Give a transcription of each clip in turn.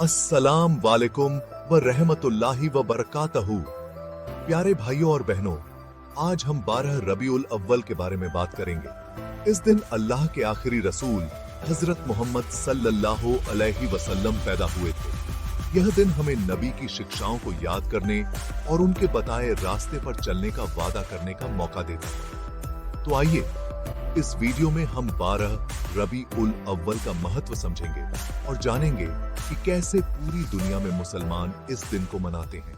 अस्सलाम वालेकुम व रहमतुल्लाहि व बरकातहू। प्यारे भाइयों और बहनों, आज हम 12 रबीउल अव्वल के बारे में बात करेंगे। इस दिन अल्लाह के आखिरी रसूल हजरत मोहम्मद सल्लल्लाहु अलैहि वसल्लम पैदा हुए थे। यह दिन हमें नबी की शिक्षाओं को याद करने और उनके बताए रास्ते पर चलने का वादा करने का मौका देता है। तो आइए इस वीडियो में हम 12 रबीउल अव्वल का महत्व समझेंगे और जानेंगे कि कैसे पूरी दुनिया में मुसलमान इस दिन को मनाते हैं।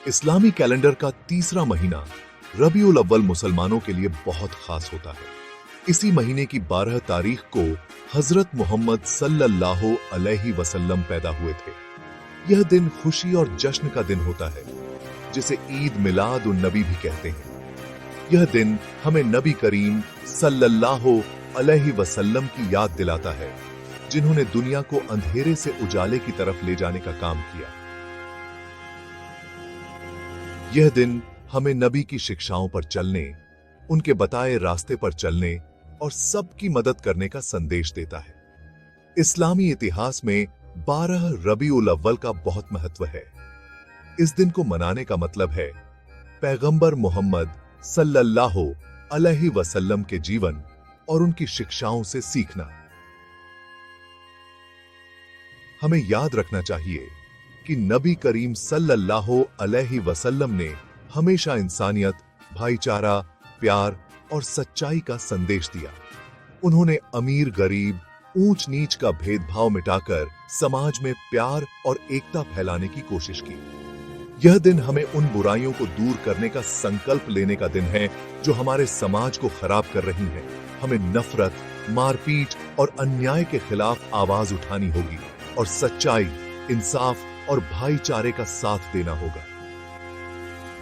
इस्लामी कैलेंडर का तीसरा महीना रबीउल अव्वल मुसलमानों के लिए बहुत खास होता है। इसी महीने की 12 तारीख को हजरत मोहम्मद सल्लल्लाहु अलैहि वसल्लम पैदा हुए थे। यह दिन खुशी और जश्न का दिन होता है, जिसे ईद मिलाद उन नबी भी कहते हैं। यह दिन हमें नबी करीम सल्लल्लाहु अलैहि वसल्लम की याद दिलाता है, जिन्होंने दुनिया को अंधेरे से उजाले की तरफ ले जाने का काम किया। यह दिन हमें नबी की शिक्षाओं पर चलने, उनके बताए रास्ते पर चलने और सबकी मदद करने का संदेश देता है। इस्लामी इतिहास में 12 रबीउल अव्वल का बहुत महत्व है। इस दिन को मनाने का मतलब है पैगंबर मोहम्मद सल्लल्लाहु अलैहि वसल्लम के जीवन और उनकी शिक्षाओं से सीखना। हमें याद रखना चाहिए कि नबी करीम सल्लल्लाहु अलैहि वसल्लम ने हमेशा इंसानियत, भाईचारा, प्यार और सच्चाई का संदेश दिया। उन्होंने अमीर गरीब, ऊंच नीच का भेदभाव मिटाकर समाज में प्यार और एकता फैलाने की कोशिश की। यह दिन हमें उन बुराइयों को दूर करने का संकल्प लेने का दिन है जो हमारे समाज को खराब कर रही हैं। हमें नफरत, मारपीट और अन्याय के खिलाफ आवाज उठानी होगी और सच्चाई, इंसाफ और भाईचारे का साथ देना होगा।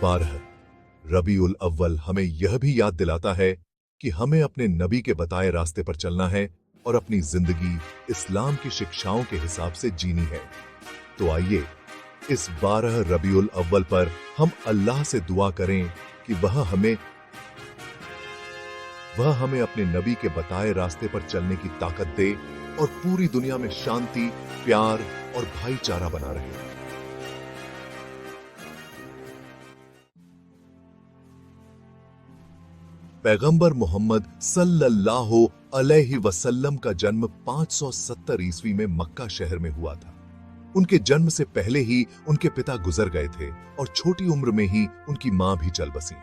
12 रबीउल अव्वल हमें यह भी याद दिलाता है कि हमें अपने नबी के बताए रास्ते पर चलना है और अपनी जिंदगी इस्लाम की शिक्षाओं के हिसाब से जीनी है। तो आइए इस 12 रबीउल अव्वल पर हम अल्लाह से दुआ करें कि वह हमें अपने नबी के बताए रास्ते पर चलने की ताकत दे और पूरी दुनिया में शांति, प्यार और भाईचारा बना रहे। पैगंबर मोहम्मद सल्लल्लाहु अलैहि वसल्लम का जन्म 570 ईस्वी में मक्का शहर में हुआ था। उनके जन्म से पहले ही उनके पिता गुजर गए थे और छोटी उम्र में ही उनकी मां भी चल बसी।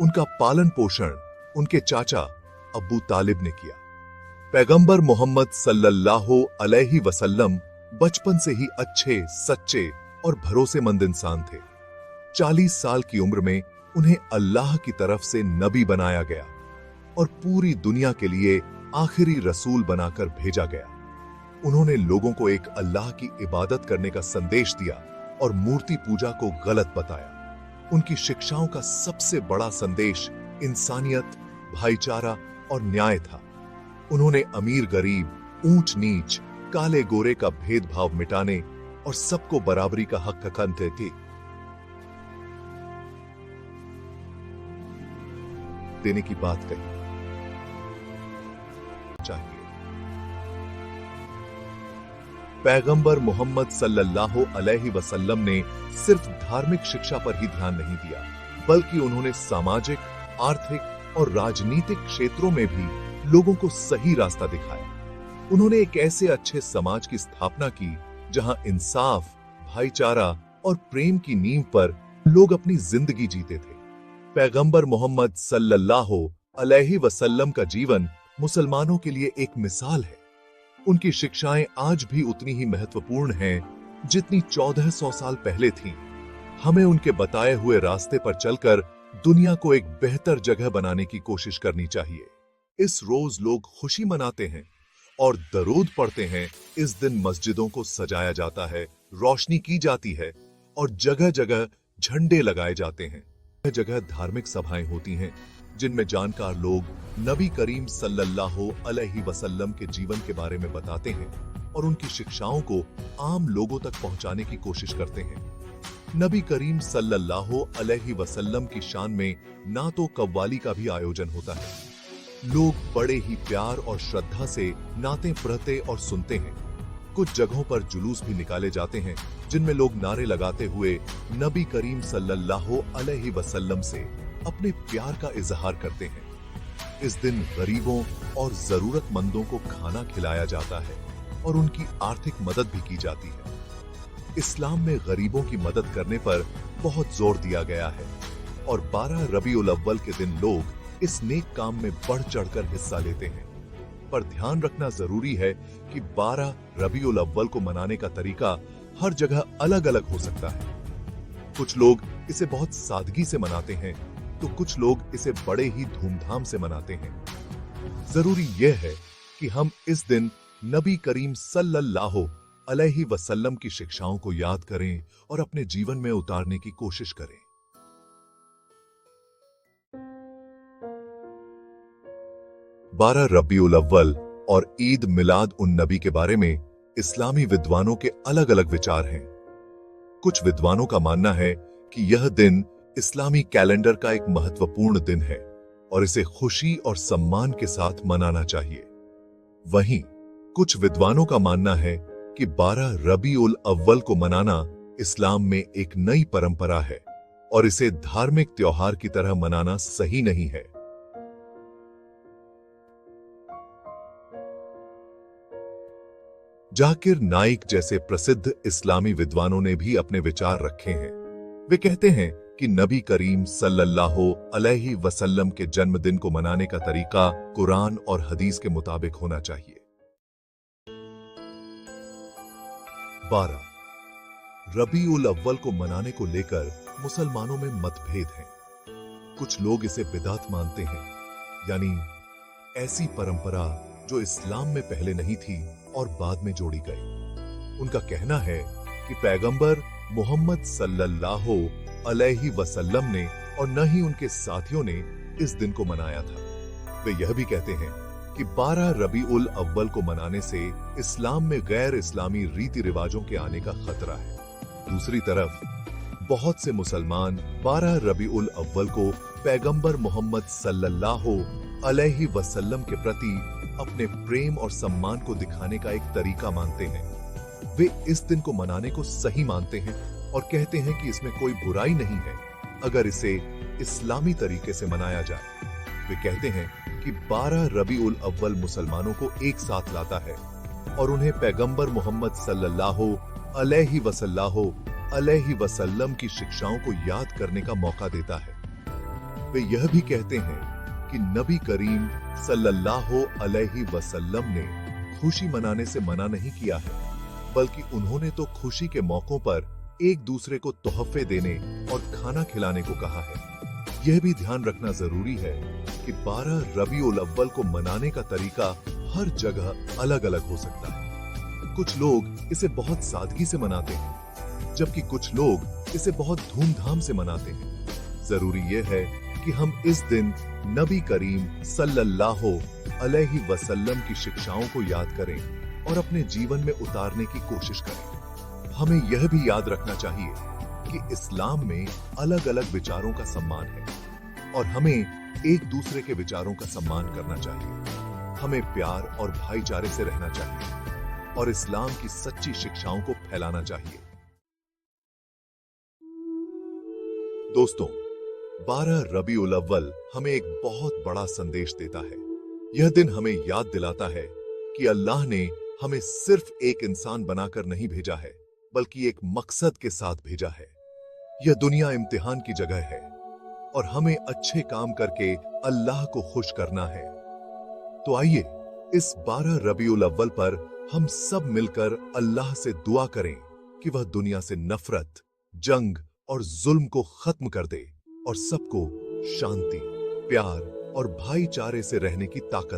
उनका पालन पोषण उनके चाचा अब्बू तालिब ने किया। पैगंबर मोहम्मद सल्लल्लाहु अलैहि वसल्लम बचपन से ही अच्छे, सच्चे और भरोसेमंद इंसान थे। 40 साल की उम्र में उन्हें अल्लाह की तरफ से नबी बनाया गया और पूरी दुनिया के लिए आखिरी रसूल बनाकर भेजा गया। उन्होंने लोगों को एक अल्लाह की इबादत करने का संदेश दिया और मूर्ति पूजा को गलत बताया। उनकी शिक्षाओं का सबसे बड़ा संदेश इंसानियत, भाईचारा और न्याय था। उन्होंने अमीर गरीब, ऊंच नीच, काले गोरे का भेदभाव मिटाने और सबको बराबरी का हक देने की बात कही चाहिए। पैगंबर मोहम्मद सल्लल्लाहु अलैहि वसल्लम ने सिर्फ धार्मिक शिक्षा पर ही ध्यान नहीं दिया, बल्कि उन्होंने सामाजिक, आर्थिक और राजनीतिक क्षेत्रों में भी लोगों को सही रास्ता दिखाया। उन्होंने एक ऐसे अच्छे समाज की स्थापना की जहां इंसाफ, भाईचारा और प्रेम की नींव पर लोग अपनी जिंदगी जीते थे। पैगंबर मोहम्मद सल्लल्लाहु अलैहि वसल्लम का जीवन मुसलमानों के लिए एक मिसाल है। उनकी शिक्षाएं आज भी उतनी ही महत्वपूर्ण हैं जितनी 1400 साल पहले थीं। हमें उनके बताए हुए रास्ते पर चलकर दुनिया को एक बेहतर जगह बनाने की कोशिश करनी चाहिए। इस रोज लोग खुशी मनाते हैं और दरूद पढ़ते हैं। इस दिन मस्जिदों को सजाया जाता है, रोशनी की जाती है और जगह जगह झंडे लगाए जाते हैं। जगह धार्मिक सभाएं होती हैं जिनमें जानकार लोग नबी करीम सल्लल्लाहु अलैहि वसल्लम के जीवन के बारे में बताते हैं और उनकी शिक्षाओं को आम लोगों तक पहुंचाने की कोशिश करते हैं। नबी करीम सल्लल्लाहु अलैहि वसल्लम की शान में नातो कव्वाली का भी आयोजन होता है। लोग बड़े ही प्यार और श्रद्धा से नाते पढ़ते और सुनते हैं। कुछ जगहों पर जुलूस भी निकाले जाते हैं जिनमें लोग नारे लगाते हुए नबी करीम सल्लल्लाहु अलैहि वसल्लम से अपने प्यार का इजहार करते हैं। इस दिन गरीबों और जरूरतमंदों को खाना खिलाया जाता है और उनकी आर्थिक मदद भी की जाती है। इस्लाम में गरीबों की मदद करने पर बहुत जोर दिया गया है और 12 रबीउल अव्वल के दिन लोग इस नेक काम में बढ़ चढ़कर हिस्सा लेते हैं। पर ध्यान रखना जरूरी है कि 12 रबीउल अव्वल को मनाने का तरीका हर जगह अलग अलग हो सकता है। कुछ लोग इसे बहुत सादगी से मनाते हैं तो कुछ लोग इसे बड़े ही धूमधाम से मनाते हैं। जरूरी यह है कि हम इस दिन नबी करीम सल्लल्लाहु अलैहि वसल्लम की शिक्षाओं को याद करें और अपने जीवन में उतारने की कोशिश करें। 12 रबीउल अव्वल और ईद मिलाद उन नबी के बारे में इस्लामी विद्वानों के अलग अलग विचार हैं। कुछ विद्वानों का मानना है कि यह दिन इस्लामी कैलेंडर का एक महत्वपूर्ण दिन है और इसे खुशी और सम्मान के साथ मनाना चाहिए। वहीं कुछ विद्वानों का मानना है कि 12 रबीउल अव्वल को मनाना इस्लाम में एक नई परंपरा है और इसे धार्मिक त्योहार की तरह मनाना सही नहीं है। जाकिर नाइक जैसे प्रसिद्ध इस्लामी विद्वानों ने भी अपने विचार रखे हैं। वे कहते हैं कि नबी करीम सल्लल्लाहु अलैहि वसल्लम के जन्मदिन को मनाने का तरीका कुरान और हदीस के मुताबिक होना चाहिए। 12 रबीउल अव्वल को मनाने को लेकर मुसलमानों में मतभेद हैं। कुछ लोग इसे बिदात मानते हैं, यानी ऐसी परंपरा जो इस्लाम में पहले नहीं थी और बाद में जोड़ी गई। उनका कहना है कि पैगंबर मोहम्मद सल्लल्लाहु अलैहि वसल्लम ने और न ही उनके साथियों ने इस दिन को मनाया था। वे यह भी कहते हैं कि 12 रबीउल अव्वल को मनाने से इस्लाम में गैर इस्लामी रीति रिवाजों के आने का खतरा है। दूसरी तरफ बहुत से मुसलमान 12 रबीउल अव्वल को पैगंबर मोहम्मद सल्लल्लाहु अलैहि वसल्लम के प्रति अपने प्रेम और सम्मान को दिखाने का एक तरीका मानते हैं। वे इस दिन को मनाने को सही मानते हैं और कहते हैं कि इसमें कोई बुराई नहीं है अगर इसे इस्लामी तरीके से मनाया जाए। वे कहते हैं कि 12 रबीउल अव्वल मुसलमानों को एक साथ लाता है और उन्हें पैगंबर मोहम्मद सल्लल्लाहु अलैहि वसल्लम की शिक्षाओं को याद करने का मौका देता है। वे यह भी कहते हैं कि नबी करीम सल्लल्लाहु अलैहि वसल्लम ने खुशी मनाने से मना नहीं किया है, बल्कि उन्होंने तो खुशी के मौकों पर एक दूसरे को तोहफे देने और खाना खिलाने को कहा है। यह भी ध्यान रखना जरूरी है कि 12 रबीउल अव्वल को मनाने का तरीका हर जगह अलग अलग हो सकता है। कुछ लोग इसे बहुत सादगी से मनाते हैं, जबकि कुछ लोग इसे बहुत धूमधाम से मनाते हैं। जरूरी यह है कि हम इस दिन नबी करीम सल्लल्लाहु अलैहि वसल्लम की शिक्षाओं को याद करें और अपने जीवन में उतारने की कोशिश करें। हमें यह भी याद रखना चाहिए कि इस्लाम में अलग अलग विचारों का सम्मान है और हमें एक दूसरे के विचारों का सम्मान करना चाहिए। हमें प्यार और भाईचारे से रहना चाहिए और इस्लाम की सच्ची शिक्षाओं को फैलाना चाहिए। दोस्तों, 12 रबीउल अव्वल हमें एक बहुत बड़ा संदेश देता है। यह दिन हमें याद दिलाता है कि अल्लाह ने हमें सिर्फ एक इंसान बनाकर नहीं भेजा है, बल्कि एक मकसद के साथ भेजा है। यह दुनिया इम्तिहान की जगह है और हमें अच्छे काम करके अल्लाह को खुश करना है। तो आइए इस 12 रबीउल अव्वल पर हम सब मिलकर अल्लाह से दुआ करें कि वह दुनिया से नफरत, जंग और जुल्म को खत्म कर दे और सबको शांति, प्यार और भाईचारे से रहने की ताकत